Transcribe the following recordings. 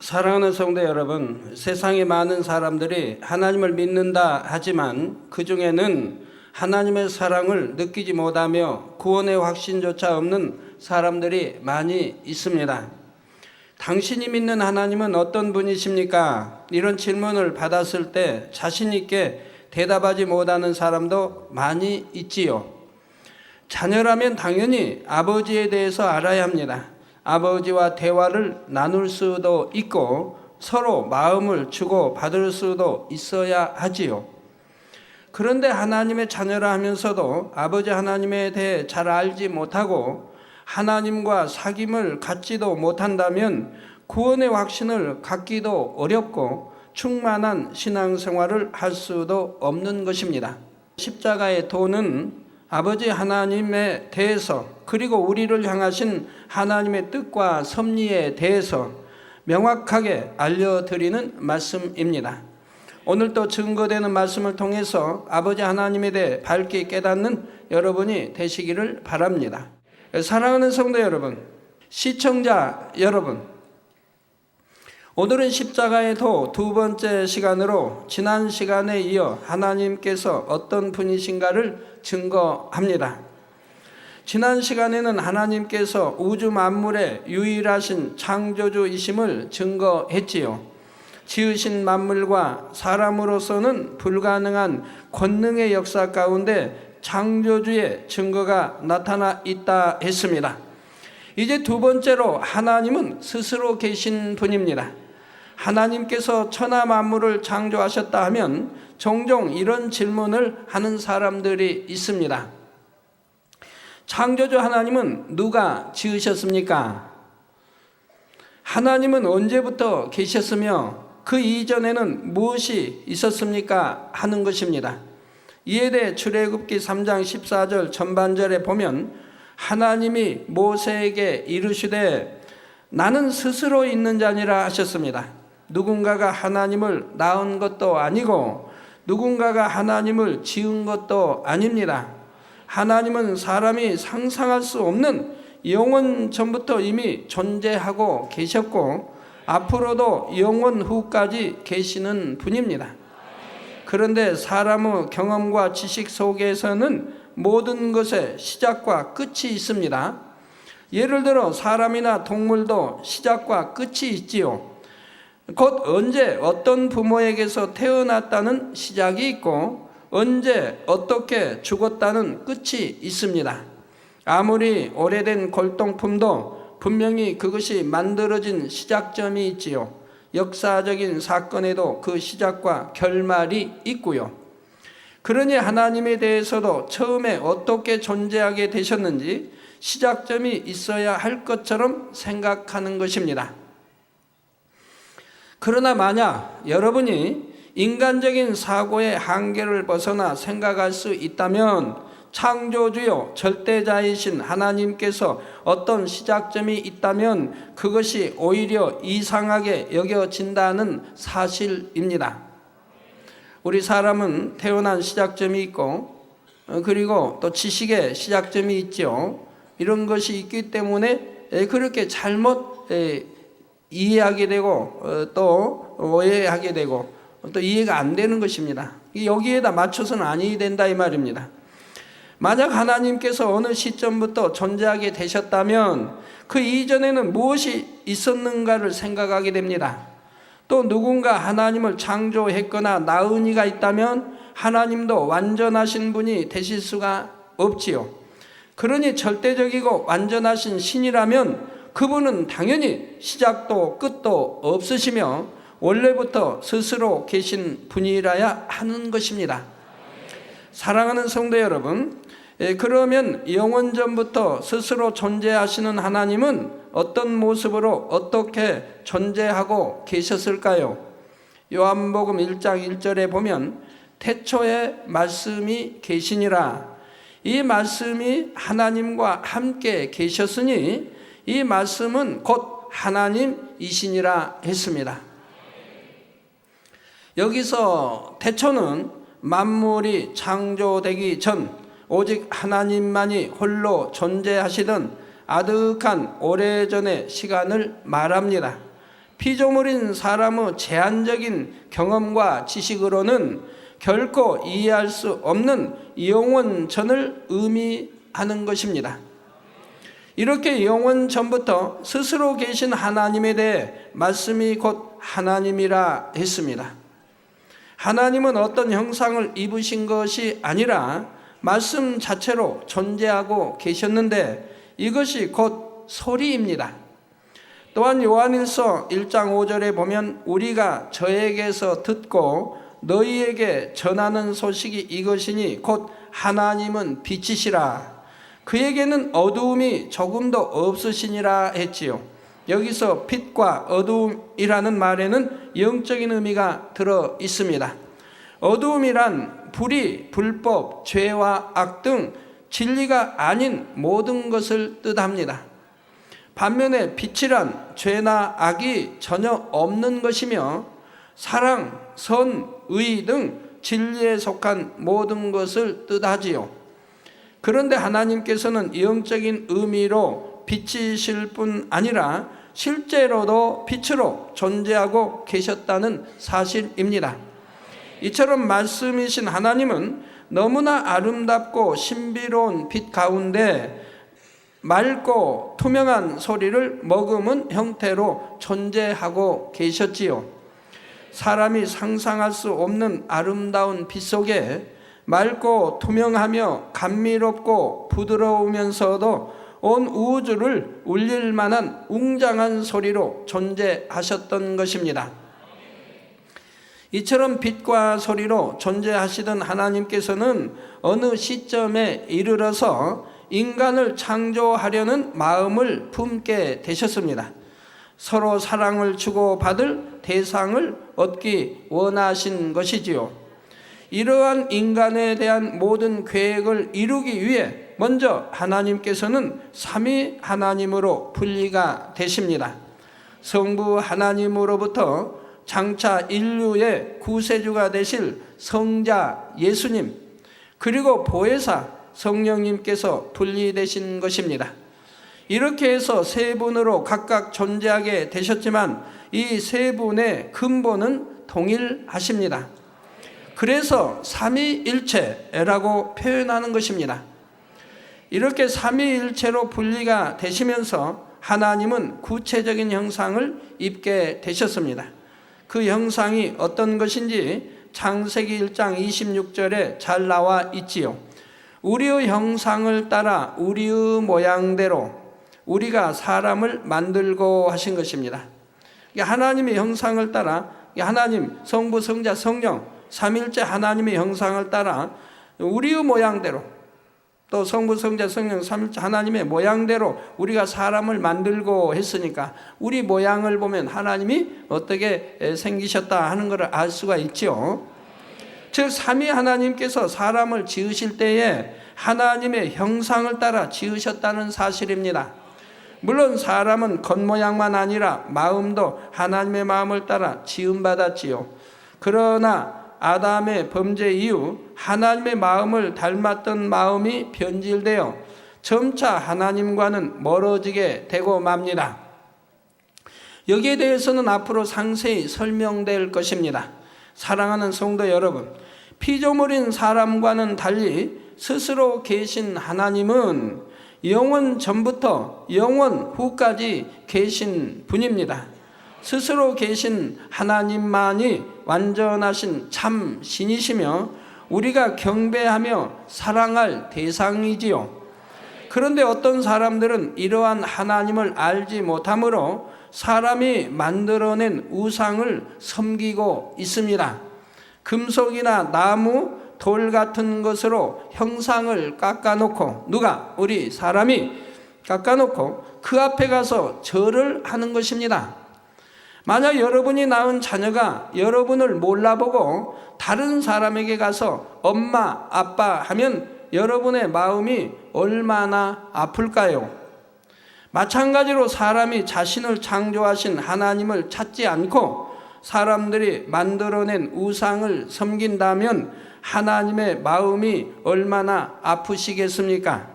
사랑하는 성도 여러분, 세상에 많은 사람들이 하나님을 믿는다 하지만 그 중에는 하나님의 사랑을 느끼지 못하며 구원의 확신조차 없는 사람들이 많이 있습니다. 당신이 믿는 하나님은 어떤 분이십니까? 이런 질문을 받았을 때 자신 있게 대답하지 못하는 사람도 많이 있지요. 자녀라면 당연히 아버지에 대해서 알아야 합니다. 아버지와 대화를 나눌 수도 있고 서로 마음을 주고 받을 수도 있어야 하지요. 그런데 하나님의 자녀라 하면서도 아버지 하나님에 대해 잘 알지 못하고 하나님과 사귐을 갖지도 못한다면 구원의 확신을 갖기도 어렵고 충만한 신앙생활을 할 수도 없는 것입니다. 십자가의 도는 아버지 하나님에 대해서 그리고 우리를 향하신 하나님의 뜻과 섭리에 대해서 명확하게 알려드리는 말씀입니다. 오늘도 증거되는 말씀을 통해서 아버지 하나님에 대해 밝게 깨닫는 여러분이 되시기를 바랍니다. 사랑하는 성도 여러분, 시청자 여러분, 오늘은 십자가의 도 두 번째 시간으로 지난 시간에 이어 하나님께서 어떤 분이신가를 증거합니다. 지난 시간에는 하나님께서 우주 만물의 유일하신 창조주이심을 증거했지요. 지으신 만물과 사람으로서는 불가능한 권능의 역사 가운데 창조주의 증거가 나타나 있다 했습니다. 이제 두 번째로 하나님은 스스로 계신 분입니다. 하나님께서 천하 만물을 창조하셨다 하면 종종 이런 질문을 하는 사람들이 있습니다. 창조주 하나님은 누가 지으셨습니까? 하나님은 언제부터 계셨으며 그 이전에는 무엇이 있었습니까? 하는 것입니다. 이에 대해 출애굽기 3장 14절 전반절에 보면 하나님이 모세에게 이르시되 나는 스스로 있는 자니라 하셨습니다. 누군가가 하나님을 낳은 것도 아니고 누군가가 하나님을 지은 것도 아닙니다. 하나님은 사람이 상상할 수 없는 영원 전부터 이미 존재하고 계셨고 앞으로도 영원 후까지 계시는 분입니다. 그런데 사람의 경험과 지식 속에서는 모든 것의 시작과 끝이 있습니다. 예를 들어 사람이나 동물도 시작과 끝이 있지요. 곧 언제 어떤 부모에게서 태어났다는 시작이 있고 언제 어떻게 죽었다는 끝이 있습니다. 아무리 오래된 골동품도 분명히 그것이 만들어진 시작점이 있지요. 역사적인 사건에도 그 시작과 결말이 있고요. 그러니 하나님에 대해서도 처음에 어떻게 존재하게 되셨는지 시작점이 있어야 할 것처럼 생각하는 것입니다. 그러나 만약 여러분이 인간적인 사고의 한계를 벗어나 생각할 수 있다면 창조주요 절대자이신 하나님께서 어떤 시작점이 있다면 그것이 오히려 이상하게 여겨진다는 사실입니다. 우리 사람은 태어난 시작점이 있고 그리고 또 지식의 시작점이 있죠. 이런 것이 있기 때문에 그렇게 잘못 이해하게 되고 또 오해하게 되고 또 이해가 안 되는 것입니다. 여기에다 맞춰서는 아니 된다 이 말입니다. 만약 하나님께서 어느 시점부터 존재하게 되셨다면 그 이전에는 무엇이 있었는가를 생각하게 됩니다. 또 누군가 하나님을 창조했거나 낳은 이가 있다면 하나님도 완전하신 분이 되실 수가 없지요. 그러니 절대적이고 완전하신 신이라면 그분은 당연히 시작도 끝도 없으시며 원래부터 스스로 계신 분이라야 하는 것입니다. 사랑하는 성도 여러분, 그러면 영원전부터 스스로 존재하시는 하나님은 어떤 모습으로 어떻게 존재하고 계셨을까요? 요한복음 1장 1절에 보면 태초에 말씀이 계시니라. 이 말씀이 하나님과 함께 계셨으니 이 말씀은 곧 하나님이시니라 했습니다. 여기서 태초는 만물이 창조되기 전 오직 하나님만이 홀로 존재하시던 아득한 오래전의 시간을 말합니다. 피조물인 사람의 제한적인 경험과 지식으로는 결코 이해할 수 없는 영원전을 의미하는 것입니다. 이렇게 영원전부터 스스로 계신 하나님에 대해 말씀이 곧 하나님이라 했습니다. 하나님은 어떤 형상을 입으신 것이 아니라 말씀 자체로 존재하고 계셨는데 이것이 곧 소리입니다. 또한 요한일서 1장 5절에 보면 우리가 저에게서 듣고 너희에게 전하는 소식이 이것이니 곧 하나님은 빛이시라. 그에게는 어두움이 조금도 없으시니라 했지요. 여기서 빛과 어두움이라는 말에는 영적인 의미가 들어 있습니다. 어두움이란 불의, 불법, 죄와 악 등 진리가 아닌 모든 것을 뜻합니다. 반면에 빛이란 죄나 악이 전혀 없는 것이며 사랑, 선, 의 등 진리에 속한 모든 것을 뜻하지요. 그런데 하나님께서는 영적인 의미로 빛이실 뿐 아니라 실제로도 빛으로 존재하고 계셨다는 사실입니다. 이처럼 말씀이신 하나님은 너무나 아름답고 신비로운 빛 가운데 맑고 투명한 소리를 머금은 형태로 존재하고 계셨지요. 사람이 상상할 수 없는 아름다운 빛 속에 맑고 투명하며 감미롭고 부드러우면서도 온 우주를 울릴 만한 웅장한 소리로 존재하셨던 것입니다. 이처럼 빛과 소리로 존재하시던 하나님께서는 어느 시점에 이르러서 인간을 창조하려는 마음을 품게 되셨습니다. 서로 사랑을 주고받을 대상을 얻기 원하신 것이지요. 이러한 인간에 대한 모든 계획을 이루기 위해 먼저 하나님께서는 삼위 하나님으로 분리가 되십니다. 성부 하나님으로부터 장차 인류의 구세주가 되실 성자 예수님, 그리고 보혜사 성령님께서 분리되신 것입니다. 이렇게 해서 세 분으로 각각 존재하게 되셨지만 이 세 분의 근본은 동일하십니다. 그래서 삼위일체라고 표현하는 것입니다. 이렇게 삼위일체로 분리가 되시면서 하나님은 구체적인 형상을 입게 되셨습니다. 그 형상이 어떤 것인지 창세기 1장 26절에 잘 나와 있지요. 우리의 형상을 따라 우리의 모양대로 우리가 사람을 만들고 하신 것입니다. 하나님의 형상을 따라 하나님, 성부, 성자, 성령 삼일째 하나님의 형상을 따라 우리의 모양대로 또 성부, 성자, 성령 삼일째 하나님의 모양대로 우리가 사람을 만들고 했으니까 우리 모양을 보면 하나님이 어떻게 생기셨다 하는 것을 알 수가 있죠. 즉 삼위 하나님께서 사람을 지으실 때에 하나님의 형상을 따라 지으셨다는 사실입니다. 물론 사람은 겉모양만 아니라 마음도 하나님의 마음을 따라 지음받았지요. 그러나 아담의 범죄 이후 하나님의 마음을 닮았던 마음이 변질되어 점차 하나님과는 멀어지게 되고 맙니다. 여기에 대해서는 앞으로 상세히 설명될 것입니다. 사랑하는 성도 여러분, 피조물인 사람과는 달리 스스로 계신 하나님은 영원 전부터 영원 후까지 계신 분입니다. 스스로 계신 하나님만이 완전하신 참 신이시며 우리가 경배하며 사랑할 대상이지요. 그런데 어떤 사람들은 이러한 하나님을 알지 못하므로 사람이 만들어낸 우상을 섬기고 있습니다. 금속이나 나무, 돌 같은 것으로 형상을 깎아놓고 누가? 우리 사람이 깎아놓고 그 앞에 가서 절을 하는 것입니다. 만약 여러분이 낳은 자녀가 여러분을 몰라보고 다른 사람에게 가서 엄마, 아빠 하면 여러분의 마음이 얼마나 아플까요? 마찬가지로 사람이 자신을 창조하신 하나님을 찾지 않고 사람들이 만들어낸 우상을 섬긴다면 하나님의 마음이 얼마나 아프시겠습니까?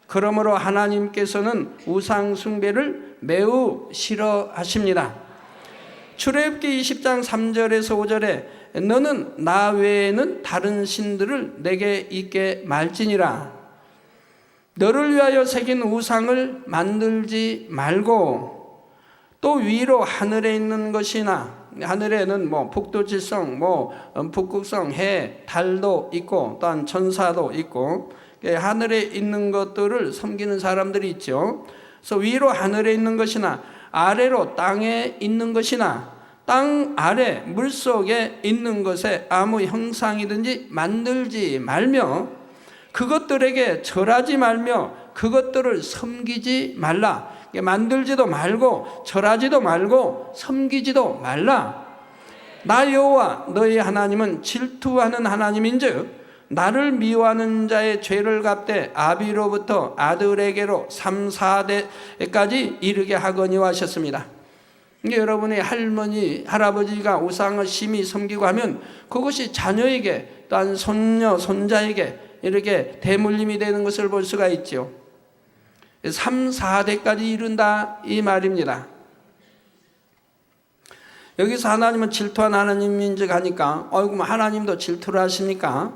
그러므로 하나님께서는 우상 숭배를 매우 싫어하십니다. 출애굽기 20장 3절에서 5절에 너는 나 외에는 다른 신들을 내게 있게 말지니라. 너를 위하여 새긴 우상을 만들지 말고 또 위로 하늘에 있는 것이나, 하늘에는 뭐 북두칠성, 뭐 북극성, 해, 달도 있고 또한 천사도 있고 하늘에 있는 것들을 섬기는 사람들이 있죠. 그래서 위로 하늘에 있는 것이나 아래로 땅에 있는 것이나 땅 아래 물속에 있는 것에 아무 형상이든지 만들지 말며 그것들에게 절하지 말며 그것들을 섬기지 말라. 만들지도 말고 절하지도 말고 섬기지도 말라. 나 여호와 너희 하나님은 질투하는 하나님인즉 나를 미워하는 자의 죄를 갚되 아비로부터 아들에게로 3, 4대까지 이르게 하거니와 하셨습니다. 여러분의 할머니, 할아버지가 우상을 심히 섬기고 하면 그것이 자녀에게 또한 손녀, 손자에게 이렇게 대물림이 되는 것을 볼 수가 있죠. 3, 4대까지 이른다 이 말입니다. 여기서 하나님은 질투한 하나님인즉 하니까 어이구 하나님도 질투를 하십니까?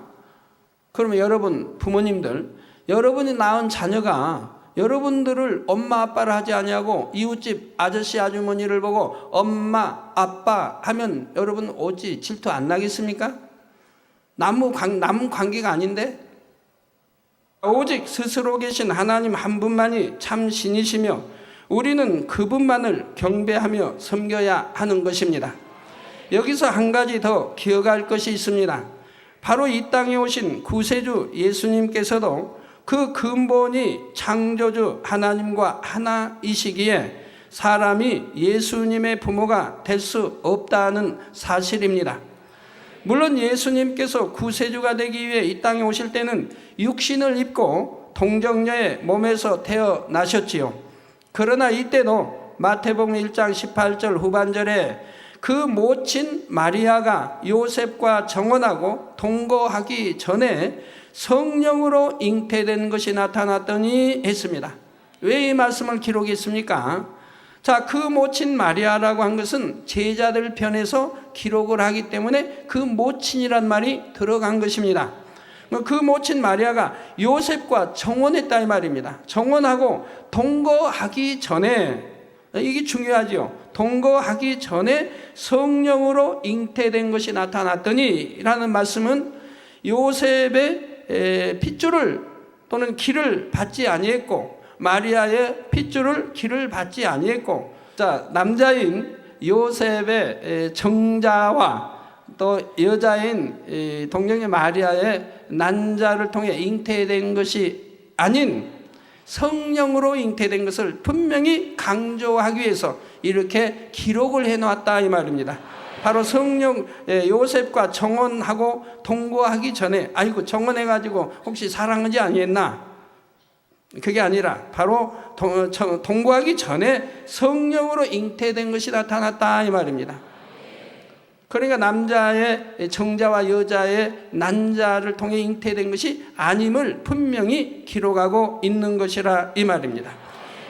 그러면 여러분 부모님들, 여러분이 낳은 자녀가 여러분들을 엄마 아빠를 하지 아니하고 이웃집 아저씨 아주머니를 보고 엄마 아빠 하면 여러분 어찌 질투 안 나겠습니까? 남 관계가 아닌데 오직 스스로 계신 하나님 한 분만이 참 신이시며 우리는 그분만을 경배하며 섬겨야 하는 것입니다. 여기서 한 가지 더 기억할 것이 있습니다. 바로 이 땅에 오신 구세주 예수님께서도 그 근본이 창조주 하나님과 하나이시기에 사람이 예수님의 부모가 될 수 없다는 사실입니다. 물론 예수님께서 구세주가 되기 위해 이 땅에 오실 때는 육신을 입고 동정녀의 몸에서 태어나셨지요. 그러나 이때도 마태복음 1장 18절 후반절에 그 모친 마리아가 요셉과 정혼하고 동거하기 전에 성령으로 잉태된 것이 나타났더니 했습니다. 왜 이 말씀을 기록했습니까? 자, 그 모친 마리아라고 한 것은 제자들 편에서 기록을 하기 때문에 그 모친이란 말이 들어간 것입니다. 그 모친 마리아가 요셉과 정혼했다 이 말입니다. 정혼하고 동거하기 전에, 이게 중요하죠. 동거하기 전에 성령으로 잉태된 것이 나타났더니 라는 말씀은 요셉의 핏줄을 또는 기를 받지 아니했고 마리아의 핏줄을 기를 받지 아니했고, 자, 남자인 요셉의 정자와 또 여자인 동정녀 마리아의 난자를 통해 잉태된 것이 아닌 성령으로 잉태된 것을 분명히 강조하기 위해서 이렇게 기록을 해놓았다 이 말입니다. 바로 성령, 요셉과 정혼하고 동거하기 전에 아이고 정혼해가지고 혹시 사랑하지 아니했나? 그게 아니라 바로 동거하기 전에 성령으로 잉태된 것이 나타났다 이 말입니다. 그러니까 남자의 정자와 여자의 난자를 통해 잉태된 것이 아님을 분명히 기록하고 있는 것이라 이 말입니다.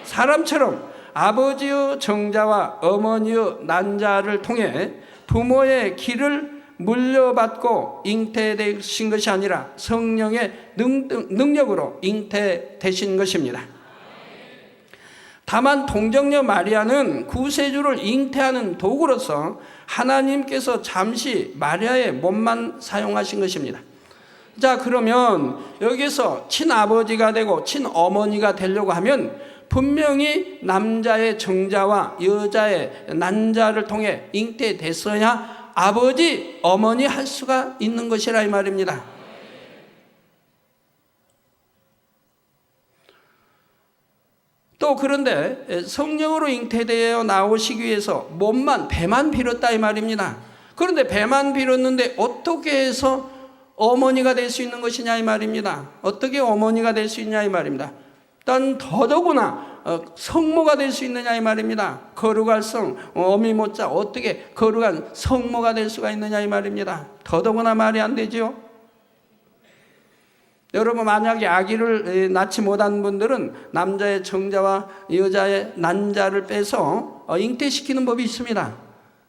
사람처럼 아버지의 정자와 어머니의 난자를 통해 부모의 기를 물려받고 잉태되신 것이 아니라 성령의 능력으로 잉태되신 것입니다. 다만 동정녀 마리아는 구세주를 잉태하는 도구로서 하나님께서 잠시 마리아의 몸만 사용하신 것입니다. 자, 그러면 여기서 친아버지가 되고 친어머니가 되려고 하면 분명히 남자의 정자와 여자의 난자를 통해 잉태됐어야 아버지, 어머니 할 수가 있는 것이라 이 말입니다. 또 그런데 성령으로 잉태되어 나오시기 위해서 몸만, 배만 빌었다 이 말입니다. 그런데 배만 빌었는데 어떻게 해서 어머니가 될 수 있는 것이냐 이 말입니다. 어떻게 어머니가 될 수 있냐 이 말입니다. 단 더더구나 성모가 될 수 있느냐 이 말입니다. 거룩할 성, 어미모자 어떻게 거룩한 성모가 될 수가 있느냐 이 말입니다. 더더구나 말이 안 되죠. 여러분 만약에 아기를 낳지 못한 분들은 남자의 정자와 여자의 난자를 빼서 잉태시키는 법이 있습니다.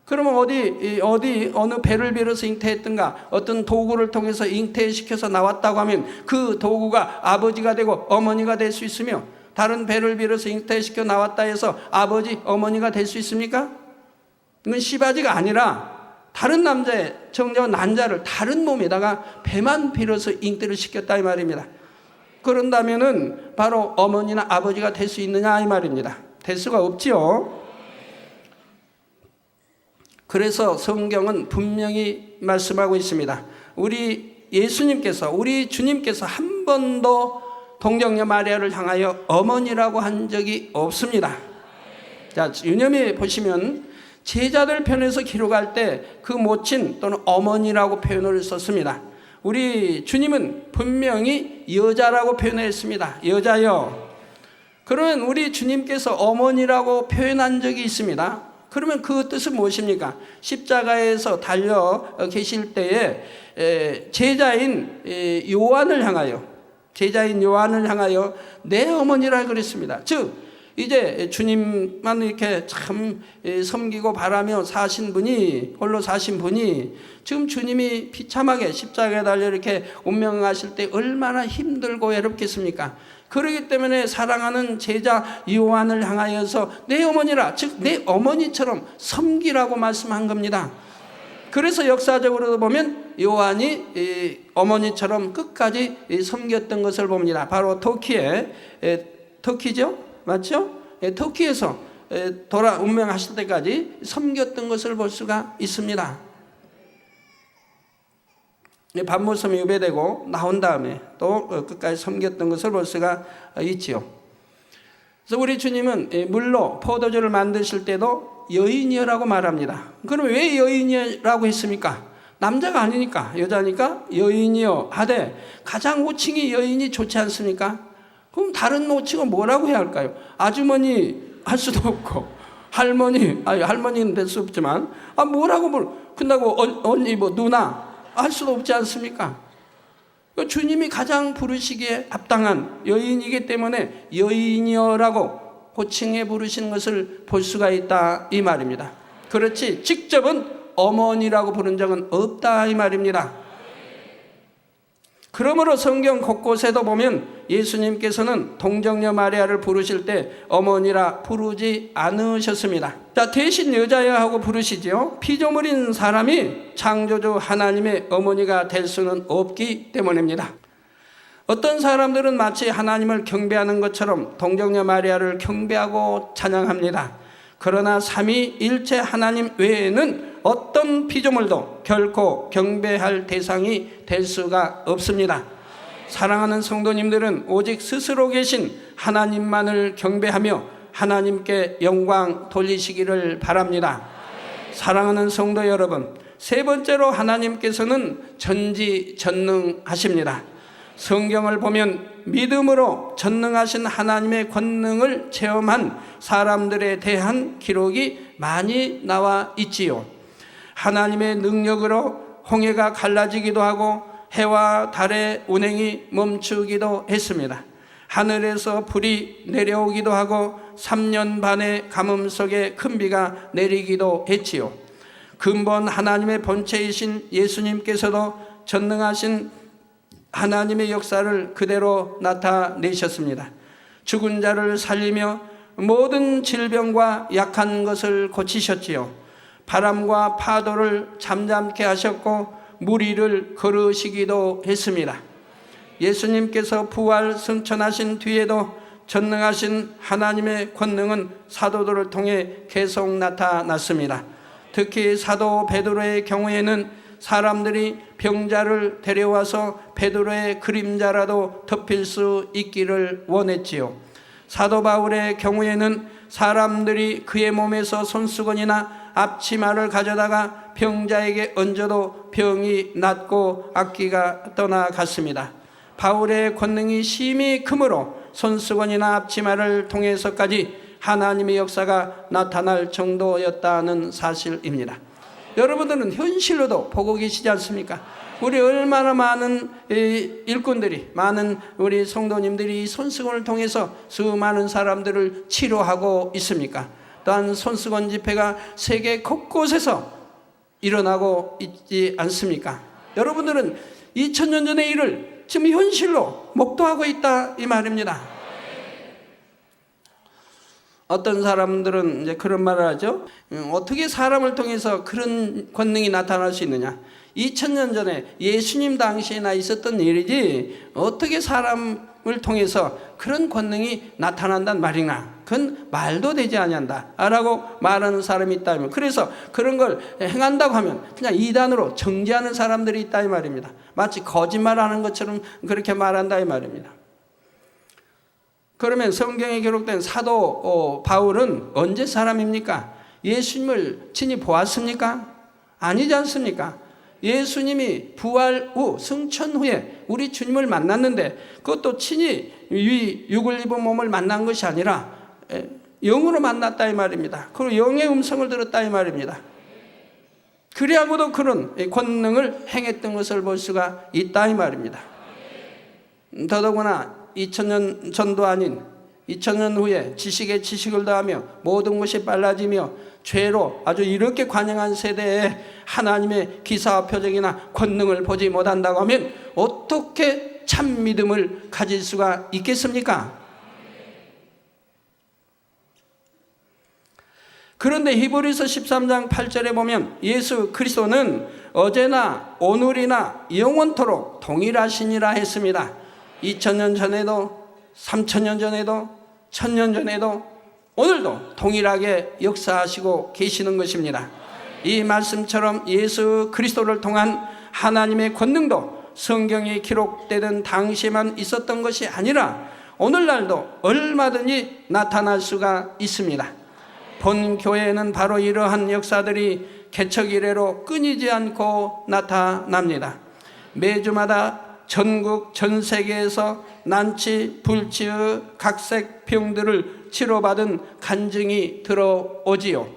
그러면 어느 배를 빌어서 잉태했던가, 어떤 도구를 통해서 잉태시켜서 나왔다고 하면 그 도구가 아버지가 되고 어머니가 될 수 있으며, 다른 배를 빌어서 잉태시켜 나왔다 해서 아버지, 어머니가 될 수 있습니까? 이건 씨바지가 아니라 다른 남자의 정자와 난자를 다른 몸에다가 배만 빌어서 잉태를 시켰다 이 말입니다. 그런다면은 바로 어머니나 아버지가 될 수 있느냐 이 말입니다. 될 수가 없지요. 그래서 성경은 분명히 말씀하고 있습니다. 우리 예수님께서, 우리 주님께서 한 번도 동정녀 마리아를 향하여 어머니라고 한 적이 없습니다. 자, 유념해 보시면 제자들 편에서 기록할 때 그 모친 또는 어머니라고 표현을 썼습니다. 우리 주님은 분명히 여자라고 표현했습니다. 여자요. 그러면 우리 주님께서 어머니라고 표현한 적이 있습니다. 그러면 그 뜻은 무엇입니까? 십자가에서 달려 계실 때에 제자인 요한을 향하여 내 어머니라 그랬습니다. 즉 이제 주님만 이렇게 참 섬기고 바라며 사신 분이, 홀로 사신 분이 지금 주님이 비참하게 십자가에 달려 이렇게 운명하실 때 얼마나 힘들고 외롭겠습니까? 그렇기 때문에 사랑하는 제자 요한을 향하여서 내 어머니라, 즉 내 어머니처럼 섬기라고 말씀한 겁니다. 그래서 역사적으로 보면 요한이 어머니처럼 끝까지 섬겼던 것을 봅니다. 바로 터키죠? 맞죠? 터키에서 운명하실 때까지 섬겼던 것을 볼 수가 있습니다. 밤모섬이 유배되고 나온 다음에 또 끝까지 섬겼던 것을 볼 수가 있지요. 그래서 우리 주님은 물로 포도주를 만드실 때도 여인이여라고 말합니다. 그러면 왜 여인이라고 했습니까? 남자가 아니니까, 여자니까 여인이여 하되, 가장 호칭이 여인이 좋지 않습니까? 그럼 다른 호칭은 뭐라고 해야 할까요? 아주머니 할 수도 없고, 할머니는 될 수 없지만, 뭐라고 끝나고 언니, 누나 할 수도 없지 않습니까? 주님이 가장 부르시기에 합당한 여인이기 때문에 여인이여라고 호칭해 부르시는 것을 볼 수가 있다 이 말입니다. 그렇지 직접은 어머니라고 부른 적은 없다 이 말입니다. 그러므로 성경 곳곳에도 보면 예수님께서는 동정녀 마리아를 부르실 때 어머니라 부르지 않으셨습니다. 자, 대신 여자야 하고 부르시지요. 피조물인 사람이 창조주 하나님의 어머니가 될 수는 없기 때문입니다. 어떤 사람들은 마치 하나님을 경배하는 것처럼 동정녀 마리아를 경배하고 찬양합니다. 그러나 삼위일체 하나님 외에는 어떤 피조물도 결코 경배할 대상이 될 수가 없습니다. 사랑하는 성도님들은 오직 스스로 계신 하나님만을 경배하며 하나님께 영광 돌리시기를 바랍니다. 사랑하는 성도 여러분, 세 번째로 하나님께서는 전지전능하십니다. 성경을 보면 믿음으로 전능하신 하나님의 권능을 체험한 사람들에 대한 기록이 많이 나와 있지요. 하나님의 능력으로 홍해가 갈라지기도 하고 해와 달의 운행이 멈추기도 했습니다. 하늘에서 불이 내려오기도 하고 3년 반의 가뭄 속에 큰 비가 내리기도 했지요. 근본 하나님의 본체이신 예수님께서도 전능하신 하나님의 역사를 그대로 나타내셨습니다. 죽은 자를 살리며 모든 질병과 약한 것을 고치셨지요. 바람과 파도를 잠잠케 하셨고 물 위를 걸으시기도 했습니다. 예수님께서 부활 승천하신 뒤에도 전능하신 하나님의 권능은 사도들을 통해 계속 나타났습니다. 특히 사도 베드로의 경우에는 사람들이 병자를 데려와서 베드로의 그림자라도 덮일 수 있기를 원했지요. 사도 바울의 경우에는 사람들이 그의 몸에서 손수건이나 앞치마를 가져다가 병자에게 얹어도 병이 낫고 악귀가 떠나갔습니다. 바울의 권능이 심히 크므로 손수건이나 앞치마를 통해서까지 하나님의 역사가 나타날 정도였다는 사실입니다. 여러분들은 현실로도 보고 계시지 않습니까? 우리 얼마나 많은 일꾼들이, 많은 우리 성도님들이 이 손수건을 통해서 수많은 사람들을 치료하고 있습니까? 또한 손수건 집회가 세계 곳곳에서 일어나고 있지 않습니까? 여러분들은 2000년 전의 일을 지금 현실로 목도하고 있다 이 말입니다. 어떤 사람들은 이제 그런 말을 하죠. 어떻게 사람을 통해서 그런 권능이 나타날 수 있느냐? 2000년 전에 예수님 당시에나 있었던 일이지 어떻게 사람을 통해서 그런 권능이 나타난단 말이냐? 그건 말도 되지 아니한다 라고 말하는 사람이 있다면, 그래서 그런 걸 행한다고 하면 그냥 이단으로 정죄하는 사람들이 있다 이 말입니다. 마치 거짓말하는 것처럼 그렇게 말한다 이 말입니다. 그러면 성경에 기록된 사도 바울은 언제 사람입니까? 예수님을 친히 보았습니까? 아니지 않습니까? 예수님이 부활 후 승천 후에 우리 주님을 만났는데 그것도 친히 육을 입은 몸을 만난 것이 아니라 영으로 만났다 이 말입니다. 그리고 영의 음성을 들었다 이 말입니다. 그리하고도 그런 권능을 행했던 것을 볼 수가 있다 이 말입니다. 더더구나 2000년 전도 아닌 2000년 후에 지식에 지식을 더하며 모든 것이 빨라지며 죄로 아주 이렇게 관영한 세대에 하나님의 기사와 표적이나 권능을 보지 못한다고 하면 어떻게 참 믿음을 가질 수가 있겠습니까? 그런데 히브리서 13장 8절에 보면 예수 그리스도는 어제나 오늘이나 영원토록 동일하시니라 했습니다. 2000년 전에도 3000년 전에도 1000년 전에도 오늘도 동일하게 역사하시고 계시는 것입니다. 이 말씀처럼 예수 그리스도를 통한 하나님의 권능도 성경에 기록되던 당시에만 있었던 것이 아니라 오늘날도 얼마든지 나타날 수가 있습니다. 본 교회에는 바로 이러한 역사들이 개척 이래로 끊이지 않고 나타납니다. 매주마다 전국 전 세계에서 난치, 불치의 각색 병들을 치료받은 간증이 들어오지요.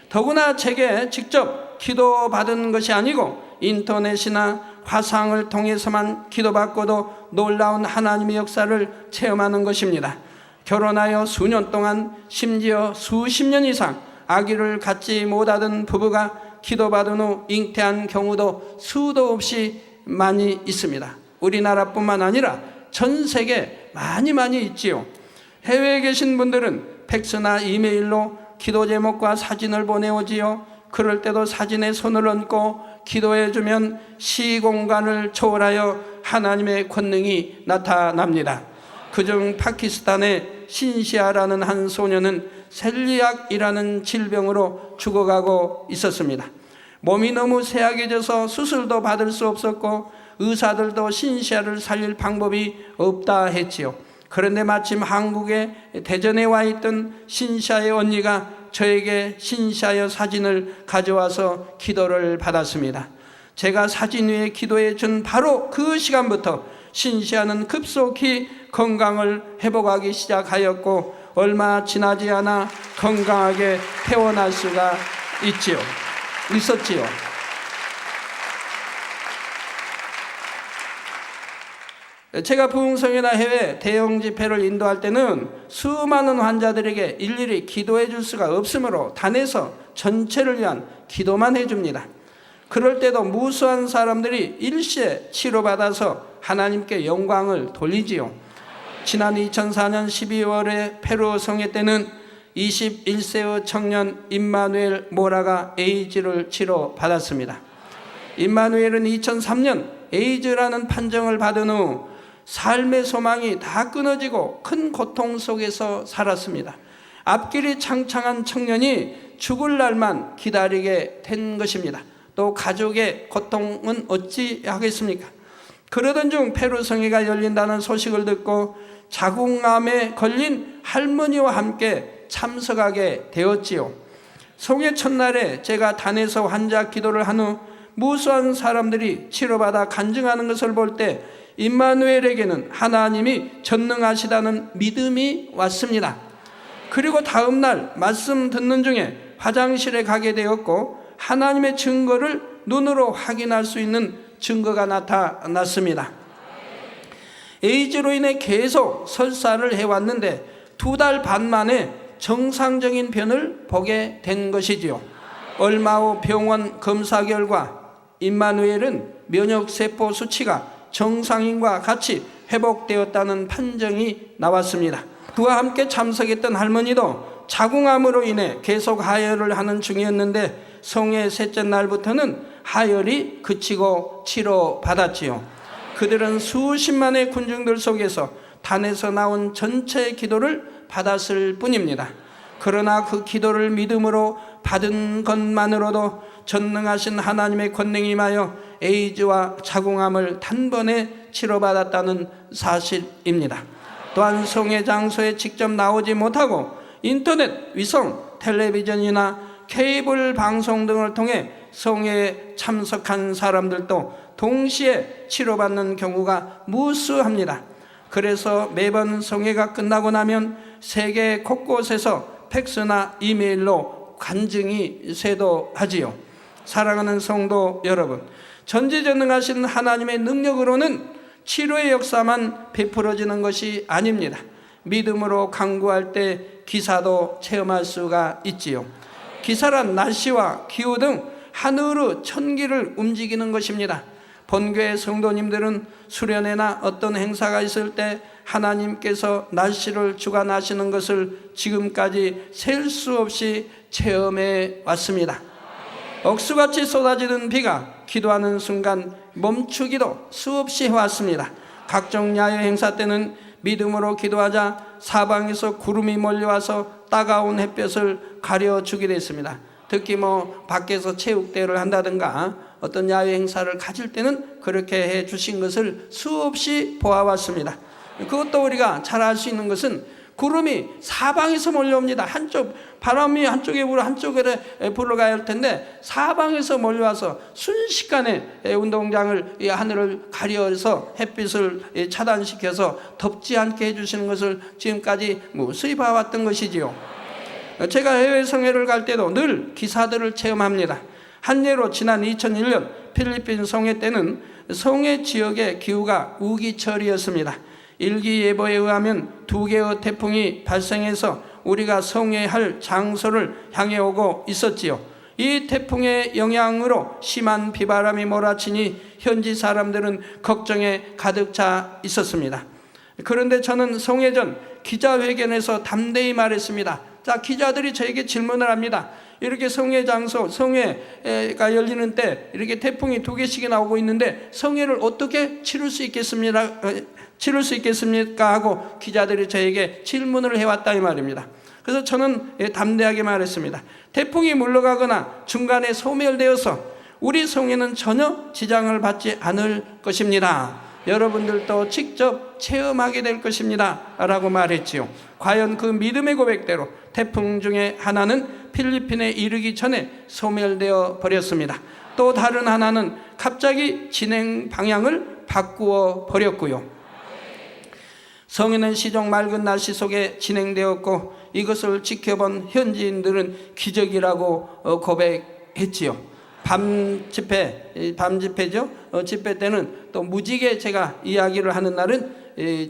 더구나 제게 직접 기도받은 것이 아니고 인터넷이나 화상을 통해서만 기도받고도 놀라운 하나님의 역사를 체험하는 것입니다. 결혼하여 수년 동안 심지어 수십 년 이상 아기를 갖지 못하던 부부가 기도받은 후 잉태한 경우도 수도 없이 많이 있습니다. 우리나라뿐만 아니라 전 세계 많이 있지요. 해외에 계신 분들은 팩스나 이메일로 기도 제목과 사진을 보내오지요. 그럴 때도 사진에 손을 얹고 기도해주면 시공간을 초월하여 하나님의 권능이 나타납니다. 그중 파키스탄의 신시아라는 한 소녀는 셀리악이라는 질병으로 죽어가고 있었습니다. 몸이 너무 쇠약해져서 수술도 받을 수 없었고 의사들도 신시아를 살릴 방법이 없다 했지요. 그런데 마침 한국에 대전에 와 있던 신시아의 언니가 저에게 신시아의 사진을 가져와서 기도를 받았습니다. 제가 사진 위에 기도해 준 바로 그 시간부터 신시아는 급속히 건강을 회복하기 시작하였고 얼마 지나지 않아 건강하게 태어날 수가 있었지요. 제가 부흥성이나 해외 대형 집회를 인도할 때는 수많은 환자들에게 일일이 기도해 줄 수가 없으므로 단에서 전체를 위한 기도만 해줍니다. 그럴 때도 무수한 사람들이 일시에 치료받아서 하나님께 영광을 돌리지요. 지난 2004년 12월에 페루 성회 때는 21세의 청년 임마누엘 모라가 에이즈를 치료받았습니다. 임마누엘은 2003년 에이즈라는 판정을 받은 후 삶의 소망이 다 끊어지고 큰 고통 속에서 살았습니다. 앞길이 창창한 청년이 죽을 날만 기다리게 된 것입니다. 또 가족의 고통은 어찌 하겠습니까? 그러던 중 페루 성회가 열린다는 소식을 듣고 자궁암에 걸린 할머니와 함께 참석하게 되었지요. 성회 첫날에 제가 단에서 환자 기도를 한 후 무수한 사람들이 치료받아 간증하는 것을 볼 때 임마누엘에게는 하나님이 전능하시다는 믿음이 왔습니다. 그리고 다음 날 말씀 듣는 중에 화장실에 가게 되었고 하나님의 증거를 눈으로 확인할 수 있는 증거가 나타났습니다. 에이즈로 인해 계속 설사를 해왔는데 2달 반 만에 정상적인 변을 보게 된 것이지요. 얼마 후 병원 검사 결과 임마누엘은 면역세포 수치가 정상인과 같이 회복되었다는 판정이 나왔습니다. 그와 함께 참석했던 할머니도 자궁암으로 인해 계속 하혈을 하는 중이었는데 성회 셋째 날부터는 하혈이 그치고 치료받았지요. 그들은 수십만의 군중들 속에서 단에서 나온 전체 기도를 받았을 뿐입니다. 그러나 그 기도를 믿음으로 받은 것만으로도 전능하신 하나님의 권능이 임하여 에이즈와 자궁암을 단번에 치료받았다는 사실입니다. 또한 성회 장소에 직접 나오지 못하고 인터넷, 위성, 텔레비전이나 케이블 방송 등을 통해 성회에 참석한 사람들도 동시에 치료받는 경우가 무수합니다. 그래서 매번 성회가 끝나고 나면 세계 곳곳에서 팩스나 이메일로 간증이 쇄도하지요. 사랑하는 성도 여러분, 전지전능하신 하나님의 능력으로는 치료의 역사만 베풀어지는 것이 아닙니다. 믿음으로 간구할 때 기사도 체험할 수가 있지요. 기사란 날씨와 기후 등 하늘의 천기를 움직이는 것입니다. 본교회 성도님들은 수련회나 어떤 행사가 있을 때 하나님께서 날씨를 주관하시는 것을 지금까지 셀 수 없이 체험해 왔습니다. 억수같이 쏟아지는 비가 기도하는 순간 멈추기도 수없이 해왔습니다. 각종 야외 행사 때는 믿음으로 기도하자 사방에서 구름이 몰려와서 따가운 햇볕을 가려주기도 했습니다. 특히 밖에서 체육대회를 한다든가 어떤 야외 행사를 가질 때는 그렇게 해 주신 것을 수없이 보아왔습니다. 그것도 우리가 잘 알 수 있는 것은 구름이 사방에서 몰려옵니다. 바람이 한쪽에 불어 한쪽에 불어가야 할 텐데 사방에서 몰려와서 순식간에 운동장을 하늘을 가려서 햇빛을 차단시켜서 덥지 않게 해주시는 것을 지금까지 무수히 봐왔던 것이지요. 제가 해외 성회를 갈 때도 늘 기사들을 체험합니다. 한 예로 지난 2001년 필리핀 성회 때는 성회 지역의 기후가 우기철이었습니다. 일기예보에 의하면 2개의 태풍이 발생해서 우리가 성회할 장소를 향해 오고 있었지요. 이 태풍의 영향으로 심한 비바람이 몰아치니 현지 사람들은 걱정에 가득 차 있었습니다. 그런데 저는 성회 전 기자회견에서 담대히 말했습니다. 자, 기자들이 저에게 질문을 합니다. 이렇게 성회 장소, 성회가 열리는 때 이렇게 태풍이 2개씩이나 오고 있는데 성회를 어떻게 치를 수 있겠습니까? 하고 기자들이 저에게 질문을 해왔다 이 말입니다. 그래서 저는 담대하게 말했습니다. 태풍이 물러가거나 중간에 소멸되어서 우리 성회는 전혀 지장을 받지 않을 것입니다. 여러분들도 직접 체험하게 될 것입니다 라고 말했지요. 과연 그 믿음의 고백대로 태풍 중에 하나는 필리핀에 이르기 전에 소멸되어 버렸습니다. 또 다른 하나는 갑자기 진행 방향을 바꾸어 버렸고요. 성회는 시종 맑은 날씨 속에 진행되었고 이것을 지켜본 현지인들은 기적이라고 고백했지요. 밤 집회죠. 집회 때는 또 무지개 제가 이야기를 하는 날은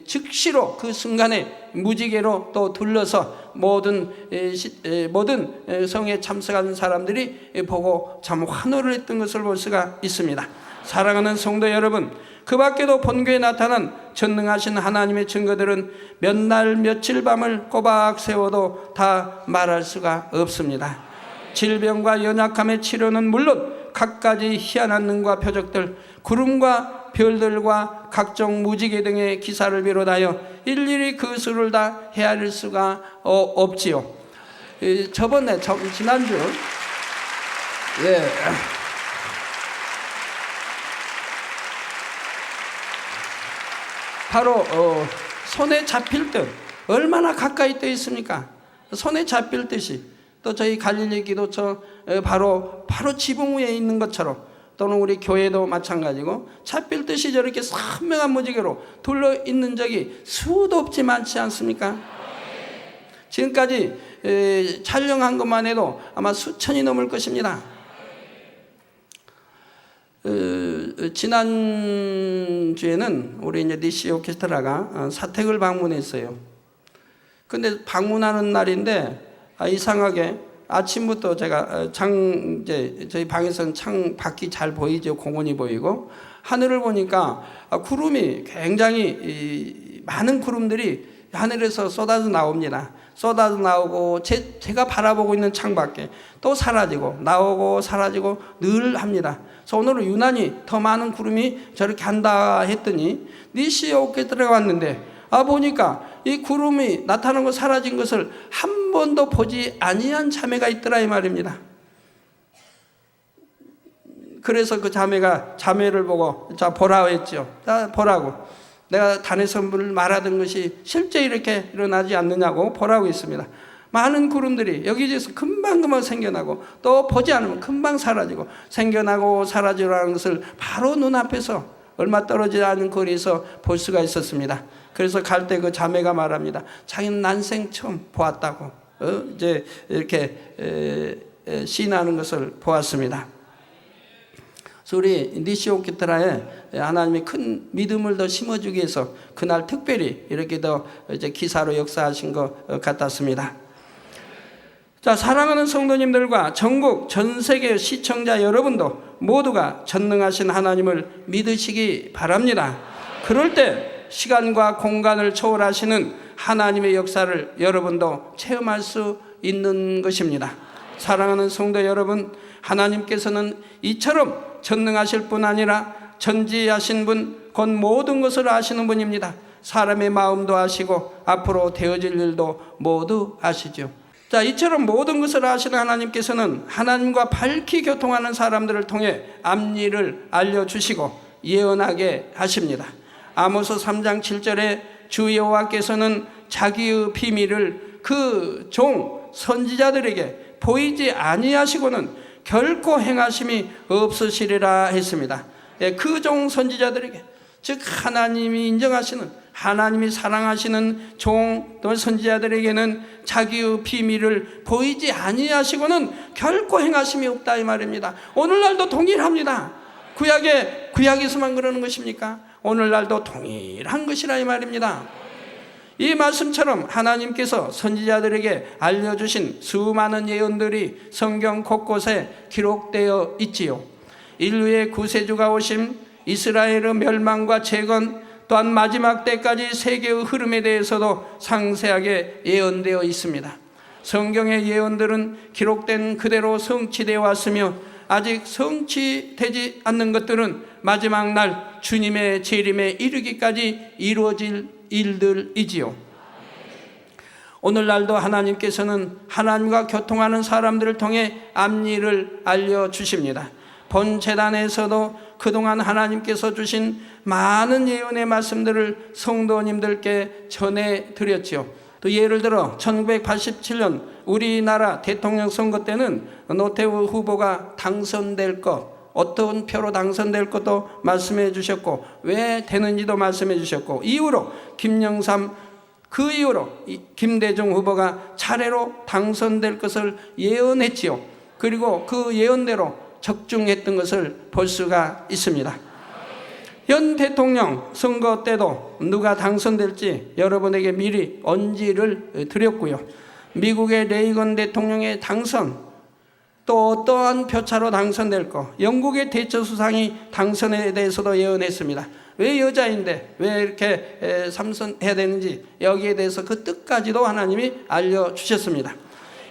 즉시로 그 순간에 무지개로 또 둘러서 모든 성회에 참석하는 사람들이 보고 참 환호를 했던 것을 볼 수가 있습니다. 사랑하는 성도 여러분, 그 밖에도 본교에 나타난 전능하신 하나님의 증거들은 몇 날 며칠 밤을 꼬박 세워도 다 말할 수가 없습니다. 질병과 연약함의 치료는 물론 갖가지 희한한 능과 표적들, 구름과 별들과 각종 무지개 등의 기사를 비롯하여 일일이 그 수를 다 헤아릴 수가 없지요. 지난주 바로 손에 잡힐 듯 얼마나 가까이 떠 있습니까? 손에 잡힐 듯이 또 저희 갈릴리 기도처 바로 지붕 위에 있는 것처럼 또는 우리 교회도 마찬가지고 잡힐 듯이 저렇게 선명한 무지개로 둘러 있는 적이 수도 없지 많지 않습니까? 지금까지 촬영한 것만 해도 아마 수천이 넘을 것입니다. 지난주에는 우리 이제 DC 오케스트라가 사택을 방문했어요. 근데 방문하는 날인데 이상하게 아침부터 제가 이제 저희 방에서는 창 밖이 잘 보이죠. 공원이 보이고 하늘을 보니까 구름이 굉장히 많은 구름들이 하늘에서 쏟아져 나옵니다. 쏟아져 나오고 제가 바라보고 있는 창밖에 또 사라지고 나오고 사라지고 늘 합니다. 그래서 오늘은 유난히 더 많은 구름이 저렇게 한다 했더니 니시오께 들어갔는데 보니까 이 구름이 나타나고 사라진 것을 한 번도 보지 아니한 자매가 있더라 이 말입니다. 그래서 그 자매를 보고 자 보라고 했죠. 자 보라고. 내가 단의 선물을 말하던 것이 실제 이렇게 일어나지 않느냐고 보라고 했습니다. 많은 구름들이 여기저기서 금방금방 생겨나고 또 보지 않으면 금방 사라지고 생겨나고 사라지라는 것을 바로 눈앞에서 얼마 떨어지지 않은 거리에서 볼 수가 있었습니다. 그래서 갈 때 그 자매가 말합니다. 자기는 난생 처음 보았다고 이제 이렇게 시인하는 것을 보았습니다. 그래서 우리 니시오키트라에 하나님이 큰 믿음을 더 심어주기 위해서 그날 특별히 이렇게 더 이제 기사로 역사하신 것 같았습니다. 자, 사랑하는 성도님들과 전국 전 세계 시청자 여러분도 모두가 전능하신 하나님을 믿으시기 바랍니다. 그럴 때 시간과 공간을 초월하시는 하나님의 역사를 여러분도 체험할 수 있는 것입니다. 사랑하는 성도 여러분, 하나님께서는 이처럼 전능하실 뿐 아니라 전지하신 분, 곧 모든 것을 아시는 분입니다. 사람의 마음도 아시고 앞으로 되어질 일도 모두 아시죠. 자, 이처럼 모든 것을 아시는 하나님께서는 하나님과 밝히 교통하는 사람들을 통해 앞일을 알려주시고 예언하게 하십니다. 아모스 3장 7절에 주 여호와께서는 자기의 비밀을 그 종 선지자들에게 보이지 아니하시고는 결코 행하심이 없으시리라 했습니다. 그 종 선지자들에게, 즉 하나님이 인정하시는, 하나님이 사랑하시는 종 또 선지자들에게는 자기의 비밀을 보이지 아니하시고는 결코 행하심이 없다 이 말입니다. 오늘날도 동일합니다. 구약에서만 그러는 것입니까? 오늘날도 동일한 것이라 이 말입니다. 이 말씀처럼 하나님께서 선지자들에게 알려주신 수많은 예언들이 성경 곳곳에 기록되어 있지요. 인류의 구세주가 오심, 이스라엘의 멸망과 재건, 또한 마지막 때까지 세계의 흐름에 대해서도 상세하게 예언되어 있습니다. 성경의 예언들은 기록된 그대로 성취되어 왔으며 아직 성취되지 않는 것들은 마지막 날 주님의 재림에 이르기까지 이루어질 일들이지요. 오늘날도 하나님께서는 하나님과 교통하는 사람들을 통해 앞일을 알려주십니다. 본 재단에서도 그동안 하나님께서 주신 많은 예언의 말씀들을 성도님들께 전해드렸죠. 또 예를 들어 1987년 우리나라 대통령 선거 때는 노태우 후보가 당선될 것, 어떤 표로 당선될 것도 말씀해 주셨고 왜 되는지도 말씀해 주셨고 이후로 그 이후로 김대중 후보가 차례로 당선될 것을 예언했지요. 그리고 그 예언대로 적중했던 것을 볼 수가 있습니다. 현 대통령 선거 때도 누가 당선될지 여러분에게 미리 언지를 드렸고요. 미국의 레이건 대통령의 당선, 또 어떠한 표차로 당선될 것, 영국의 대처 수상이 당선에 대해서도 예언했습니다. 왜 여자인데 왜 이렇게 삼선해야 되는지 여기에 대해서 그 뜻까지도 하나님이 알려주셨습니다.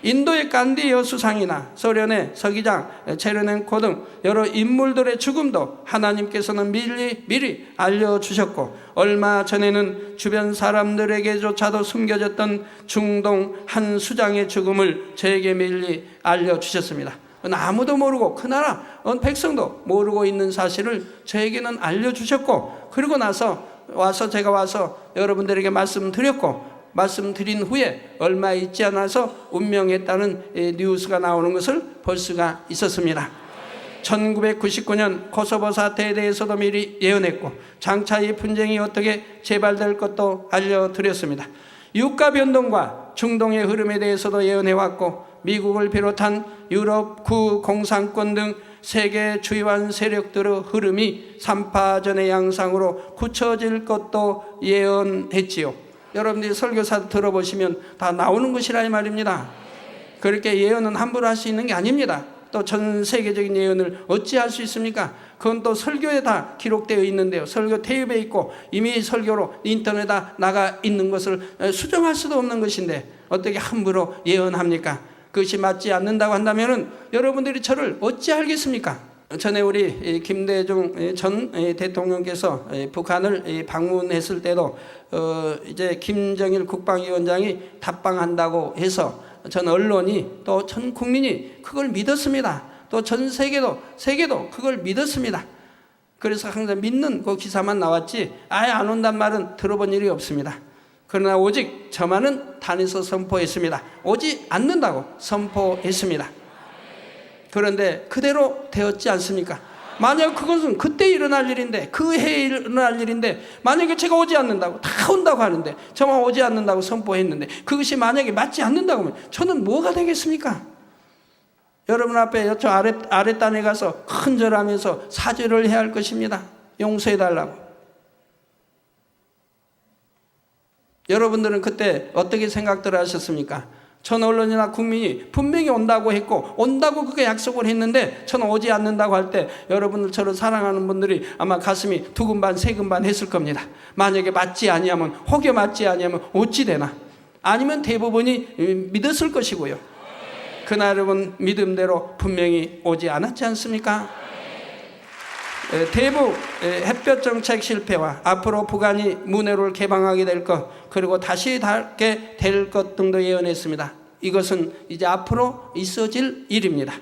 인도의 간디 여수상이나 소련의 서기장 체르넨코 등 여러 인물들의 죽음도 하나님께서는 미리 알려주셨고 얼마 전에는 주변 사람들에게조차도 숨겨졌던 중동 한 수장의 죽음을 저에게 미리 알려주셨습니다. 아무도 모르고 그 나라 백성도 모르고 있는 사실을 저에게는 알려주셨고 그리고 제가 와서 여러분들에게 말씀드렸고 말씀드린 후에 얼마 있지 않아서 운명했다는 뉴스가 나오는 것을 볼 수가 있었습니다. 1999년 코소보 사태에 대해서도 미리 예언했고 장차 이 분쟁이 어떻게 재발될 것도 알려드렸습니다. 유가 변동과 중동의 흐름에 대해서도 예언해왔고 미국을 비롯한 유럽 구공산권 등 세계 주요한 세력들의 흐름이 3파전의 양상으로 굳혀질 것도 예언했지요. 여러분들이 설교사 들어보시면 다 나오는 것이라 이 말입니다. 그렇게 예언은 함부로 할 수 있는 게 아닙니다. 또 전 세계적인 예언을 어찌 할 수 있습니까? 그건 또 설교에 다 기록되어 있는데요. 설교 테이프에 있고 이미 설교로 인터넷에 나가 있는 것을 수정할 수도 없는 것인데 어떻게 함부로 예언합니까? 그것이 맞지 않는다고 한다면 여러분들이 저를 어찌 알겠습니까? 전에 우리 김대중 전 대통령께서 북한을 방문했을 때도 이제 김정일 국방위원장이 답방한다고 해서 전 언론이 또 전 국민이 그걸 믿었습니다. 또 전 세계도 그걸 믿었습니다. 그래서 항상 믿는 그 기사만 나왔지 아예 안 온단 말은 들어본 일이 없습니다. 그러나 오직 저만은 단에서 선포했습니다. 오지 않는다고 선포했습니다. 그런데 그대로 되었지 않습니까? 만약 그것은 그때 일어날 일인데 그 해에 일어날 일인데 만약에 제가 오지 않는다고 다 온다고 하는데 저만 오지 않는다고 선포했는데 그것이 만약에 맞지 않는다고 하면 저는 뭐가 되겠습니까? 여러분 앞에 저 아랫단에 가서 큰절하면서 사죄를 해야 할 것입니다. 용서해달라고. 여러분들은 그때 어떻게 생각들 하셨습니까? 전 언론이나 국민이 분명히 온다고 했고 온다고 그렇게 약속을 했는데 저는 오지 않는다고 할 때 여러분들 저를 사랑하는 분들이 아마 가슴이 두근반 세근반 했을 겁니다. 만약에 맞지 아니하면 혹여 맞지 아니하면 어찌 되나? 아니면 대부분이 믿었을 것이고요. 그날 여러분 믿음대로 분명히 오지 않았지 않습니까? 대북 햇볕 정책 실패와 앞으로 북한이 문해로를 개방하게 될 것 그리고 다시 닿게 될 것 등도 예언했습니다. 이것은 이제 앞으로 있어질 일입니다.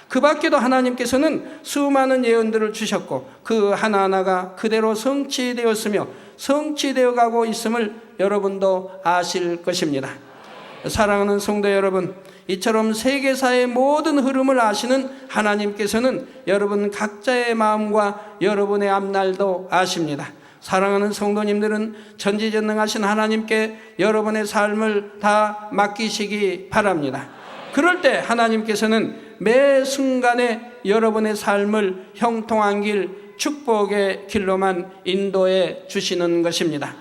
그 밖에도 하나님께서는 수많은 예언들을 주셨고 그 하나하나가 그대로 성취되었으며 성취되어 가고 있음을 여러분도 아실 것입니다. 사랑하는 성도 여러분, 이처럼 세계사의 모든 흐름을 아시는 하나님께서는 여러분 각자의 마음과 여러분의 앞날도 아십니다. 사랑하는 성도님들은 전지전능하신 하나님께 여러분의 삶을 다 맡기시기 바랍니다. 그럴 때 하나님께서는 매 순간에 여러분의 삶을 형통한 길, 축복의 길로만 인도해 주시는 것입니다.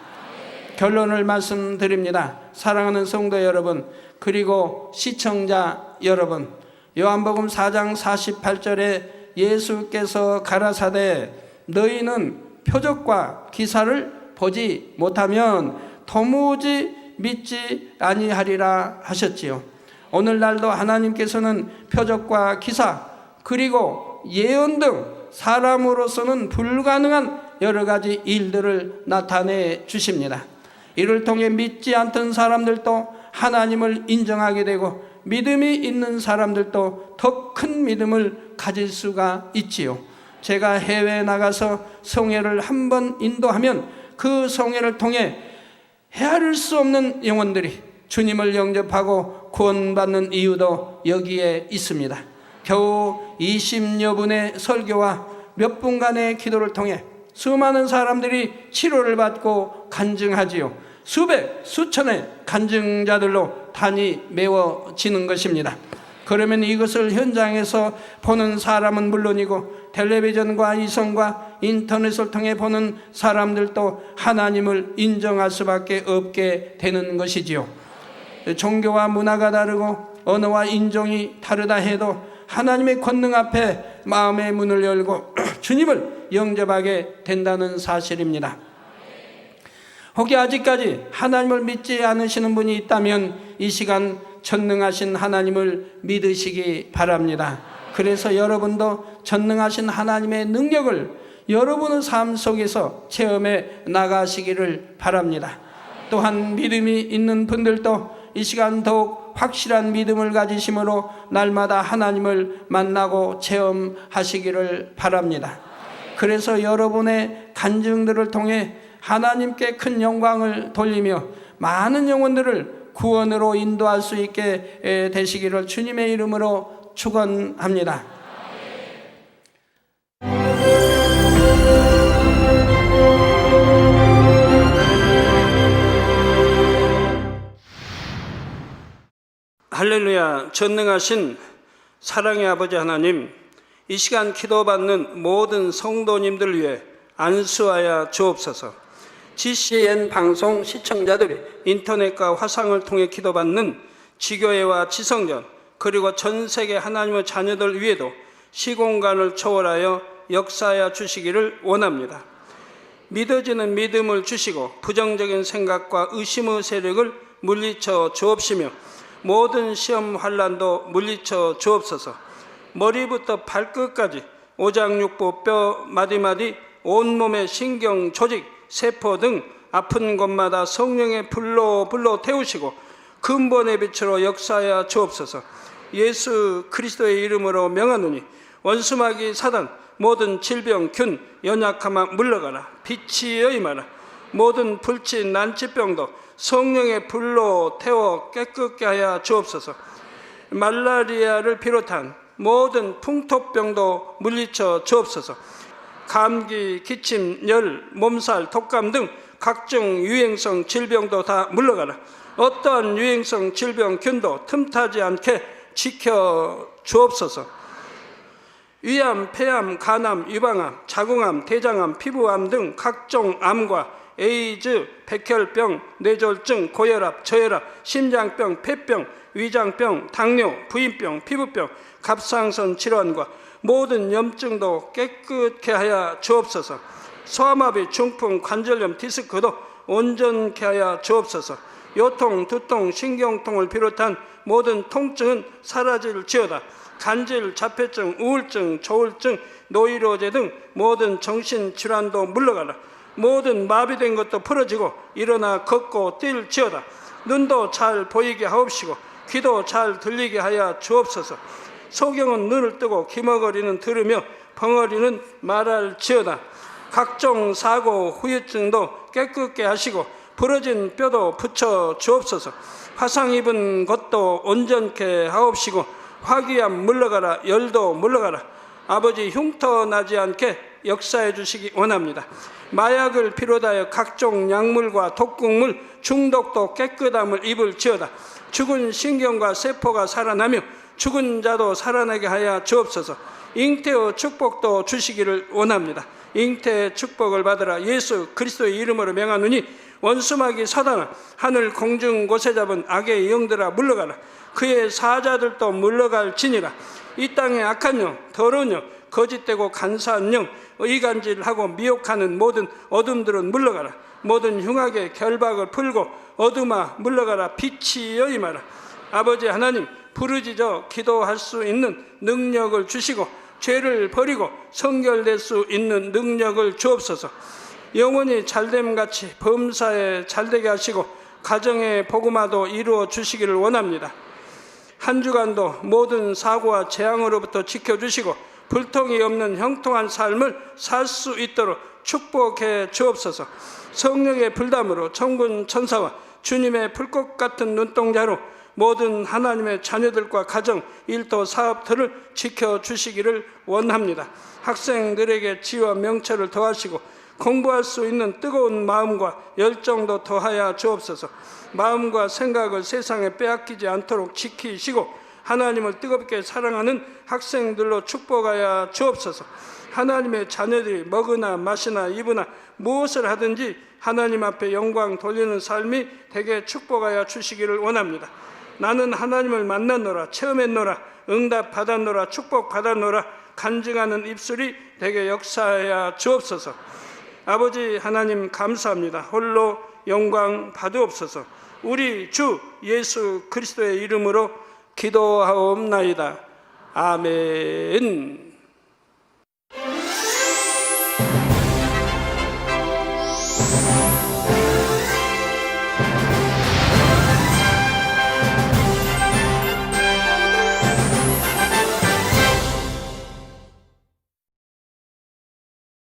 결론을 말씀드립니다. 사랑하는 성도 여러분, 그리고 시청자 여러분, 요한복음 4장 48절에 예수께서 가라사대 너희는 표적과 기사를 보지 못하면 도무지 믿지 아니하리라 하셨지요. 오늘날도 하나님께서는 표적과 기사 그리고 예언 등 사람으로서는 불가능한 여러 가지 일들을 나타내 주십니다. 이를 통해 믿지 않던 사람들도 하나님을 인정하게 되고 믿음이 있는 사람들도 더 큰 믿음을 가질 수가 있지요. 제가 해외에 나가서 성회를 한번 인도하면 그 성회를 통해 헤아릴 수 없는 영혼들이 주님을 영접하고 구원받는 이유도 여기에 있습니다. 겨우 20여 분의 설교와 몇 분간의 기도를 통해 수많은 사람들이 치료를 받고 간증하지요. 수백, 수천의 간증자들로 단이 메워지는 것입니다. 그러면 이것을 현장에서 보는 사람은 물론이고 텔레비전과 이성과 인터넷을 통해 보는 사람들도 하나님을 인정할 수밖에 없게 되는 것이지요. 종교와 문화가 다르고 언어와 인종이 다르다 해도 하나님의 권능 앞에 마음의 문을 열고 주님을 영접하게 된다는 사실입니다. 혹시 아직까지 하나님을 믿지 않으시는 분이 있다면 이 시간 전능하신 하나님을 믿으시기 바랍니다. 그래서 여러분도 전능하신 하나님의 능력을 여러분의 삶 속에서 체험해 나가시기를 바랍니다. 또한 믿음이 있는 분들도 이 시간 더욱 확실한 믿음을 가지심으로 날마다 하나님을 만나고 체험하시기를 바랍니다. 그래서 여러분의 간증들을 통해 하나님께 큰 영광을 돌리며 많은 영혼들을 구원으로 인도할 수 있게 되시기를 주님의 이름으로 축원합니다. 할렐루야. 전능하신 사랑의 아버지 하나님, 이 시간 기도받는 모든 성도님들 위해 안수하여 주옵소서. GCN 방송 시청자들이 인터넷과 화상을 통해 기도받는 지교회와 지성전, 그리고 전 세계 하나님의 자녀들 위에도 시공간을 초월하여 역사하여 주시기를 원합니다. 믿어지는 믿음을 주시고 부정적인 생각과 의심의 세력을 물리쳐 주옵시며 모든 시험 환난도 물리쳐 주옵소서. 머리부터 발끝까지 오장육부 뼈 마디마디 온몸의 신경 조직 세포 등 아픈 곳마다 성령의 불로 태우시고 근본의 빛으로 역사하여 주옵소서. 예수 그리스도의 이름으로 명하노니 원수마귀 사단 모든 질병 균 연약함아 물러가라. 빛이 임하라. 모든 불치 난치병도 성령의 불로 태워 깨끗게 하여 주옵소서. 말라리아를 비롯한 모든 풍토병도 물리쳐 주옵소서. 감기, 기침, 열, 몸살, 독감 등 각종 유행성 질병도 다 물러가라. 어떠한 유행성 질병 균도 틈타지 않게 지켜 주옵소서. 위암, 폐암, 간암, 유방암, 자궁암, 대장암, 피부암 등 각종 암과 에이즈, 백혈병, 뇌졸중, 고혈압, 저혈압, 심장병, 폐병, 위장병, 당뇨, 부인병, 피부병, 갑상선 질환과 모든 염증도 깨끗게 하여 주옵소서. 소아마비, 중풍, 관절염, 디스크도 온전케 하여 주옵소서. 요통, 두통, 신경통을 비롯한 모든 통증은 사라질지어다. 간질, 자폐증, 우울증, 조울증, 노이로제 등 모든 정신질환도 물러가라. 모든 마비된 것도 풀어지고 일어나 걷고 뛸지어다. 눈도 잘 보이게 하옵시고 귀도 잘 들리게 하여 주옵소서. 소경은 눈을 뜨고 기머거리는 들으며 벙어리는 말할지어다. 각종 사고, 후유증도 깨끗게 하시고 부러진 뼈도 붙여 주옵소서. 화상 입은 것도 온전케 하옵시고 화기암 물러가라. 열도 물러가라. 아버지 흉터 나지 않게 역사해 주시기 원합니다. 마약을 비롯하여 각종 약물과 독극물 중독도 깨끗함을 입을지어다. 죽은 신경과 세포가 살아나며 죽은 자도 살아나게 하여 주옵소서. 잉태의 축복도 주시기를 원합니다. 잉태의 축복을 받으라. 예수 그리스도의 이름으로 명하노니 원수마귀 사단아 하늘 공중 곳에 잡은 악의 영들아 물러가라. 그의 사자들도 물러갈지니라. 이 땅의 악한 영, 더러운 영, 거짓되고 간사한 영, 의간질하고 미혹하는 모든 어둠들은 물러가라. 모든 흉악의 결박을 풀고 어둠아 물러가라. 빛이 임하라. 아버지 하나님, 부르짖어 기도할 수 있는 능력을 주시고 죄를 버리고 성결될 수 있는 능력을 주옵소서. 영원히 잘됨같이 범사에 잘되게 하시고 가정의 복음화도 이루어 주시기를 원합니다. 한 주간도 모든 사고와 재앙으로부터 지켜주시고 불통이 없는 형통한 삶을 살 수 있도록 축복해 주옵소서. 성령의 불담으로 천군 천사와 주님의 불꽃 같은 눈동자로 모든 하나님의 자녀들과 가정, 일터, 사업들을 지켜주시기를 원합니다. 학생들에게 지혜와 명철을 더하시고 공부할 수 있는 뜨거운 마음과 열정도 더하여 주옵소서. 마음과 생각을 세상에 빼앗기지 않도록 지키시고 하나님을 뜨겁게 사랑하는 학생들로 축복하여 주옵소서. 하나님의 자녀들이 먹으나 마시나 입으나 무엇을 하든지 하나님 앞에 영광 돌리는 삶이 되게 축복하여 주시기를 원합니다. 나는 하나님을 만났노라, 체험했노라, 응답 받았노라, 축복 받았노라 간증하는 입술이 되게 역사하여 주옵소서. 아버지 하나님 감사합니다. 홀로 영광 받으옵소서. 우리 주 예수 그리스도의 이름으로 기도하옵나이다. 아멘.